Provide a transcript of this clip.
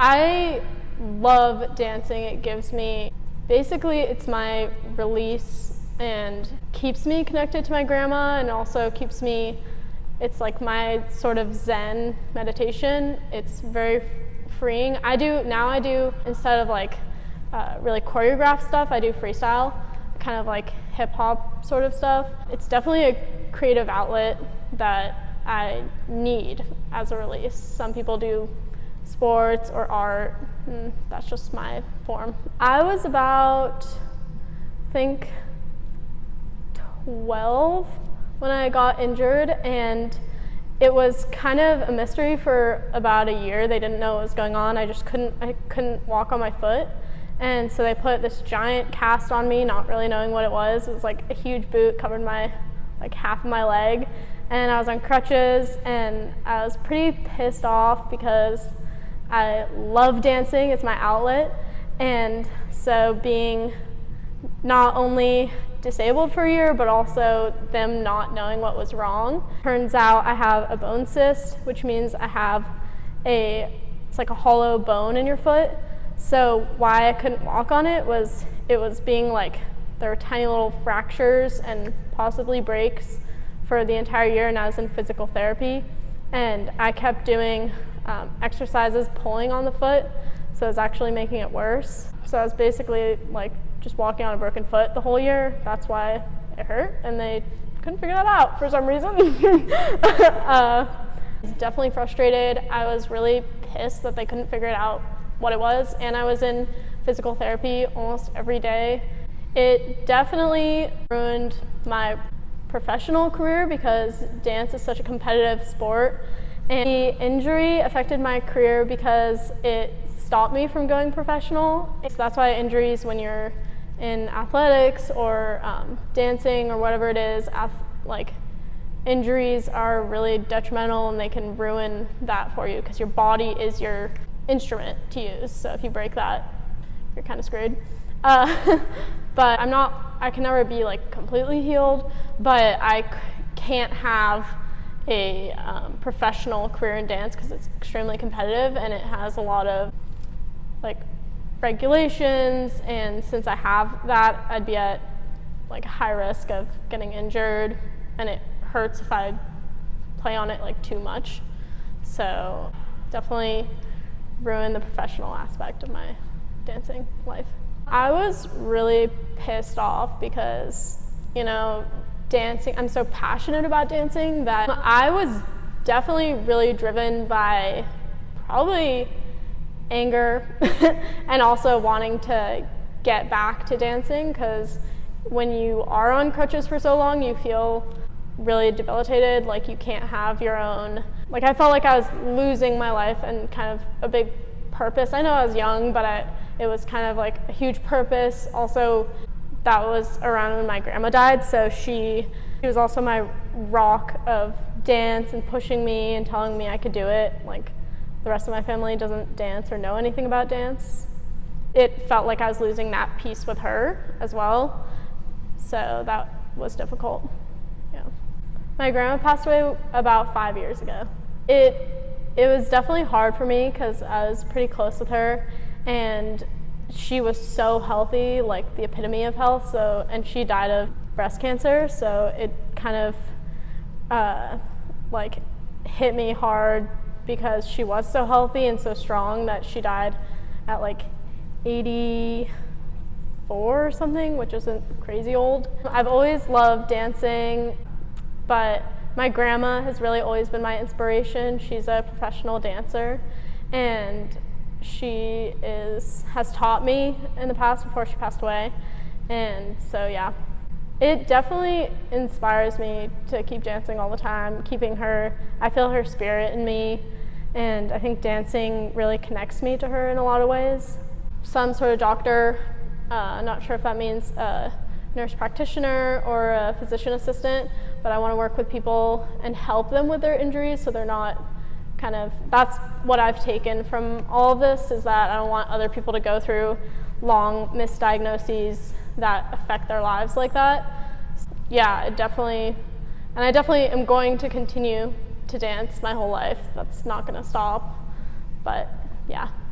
I love dancing. It gives me, basically it's my release and keeps me connected to my grandma, and also keeps me, it's like my sort of Zen meditation. It's very freeing. I do, instead of like really choreographed stuff, I do freestyle, kind of like hip hop sort of stuff. It's definitely a creative outlet that I need as a release. Some people do sports or art, and that's just my form. I was about, I think, 12 when I got injured, and it was kind of a mystery for about a year. They didn't know what was going on. I couldn't walk on my foot, and so they put this giant cast on me, not really knowing what it was. It was like a huge boot, covered my, like half of my leg, and I was on crutches, and I was pretty pissed off because I love dancing. It's my outlet, and so being not only disabled for a year, but also them not knowing what was wrong. Turns out I have a bone cyst, which means I have it's like a hollow bone in your foot. So why I couldn't walk on it was being like, there were tiny little fractures and possibly breaks for the entire year, and I was in physical therapy, and I kept doing exercises pulling on the foot, so it was actually making it worse. So I was basically like just walking on a broken foot the whole year. That's why it hurt, and they couldn't figure that out for some reason. I was definitely frustrated. I was really pissed that they couldn't figure it out what it was, and I was in physical therapy almost every day. It definitely ruined my professional career because dance is such a competitive sport, and the injury affected my career because it stopped me from going professional. So that's why injuries, when you're in athletics or dancing or whatever it is, like injuries are really detrimental, and they can ruin that for you because your body is your instrument to use. So if you break that, you're kind of screwed. But I can never be like completely healed, but I can't have a professional career in dance because it's extremely competitive, and it has a lot of like regulations, and since I have that, I'd be at like high risk of getting injured, and it hurts if I play on it like too much. So definitely ruined the professional aspect of my dancing life. I was really pissed off because, you know, dancing, I'm so passionate about dancing that I was definitely really driven by probably anger and also wanting to get back to dancing, because when you are on crutches for so long, you feel really debilitated, like you can't have your own, like I felt like I was losing my life and kind of a big purpose. I know I was young, but it was kind of like a huge purpose. Also, that was around when my grandma died, so she was also my rock of dance and pushing me and telling me I could do it. Like the rest of my family doesn't dance or know anything about dance. It felt like I was losing that piece with her as well, so that was difficult. Yeah. My grandma passed away about 5 years ago. It was definitely hard for me because I was pretty close with her, and she was so healthy, like the epitome of health. So, and she died of breast cancer, so it kind of like hit me hard because she was so healthy and so strong that she died at like 84 or something, which isn't crazy old. I've always loved dancing, but my grandma has really always been my inspiration. She's a professional dancer, and she has taught me in the past before she passed away. And so yeah, it definitely inspires me to keep dancing all the time, I feel her spirit in me, and I think dancing really connects me to her in a lot of ways. Some sort of doctor, not sure if that means a nurse practitioner or a physician assistant, but I want to work with people and help them with their injuries so they're not that's what I've taken from all of this, is that I don't want other people to go through long misdiagnoses that affect their lives like that. Yeah, I definitely am going to continue to dance my whole life. That's not going to stop, but yeah.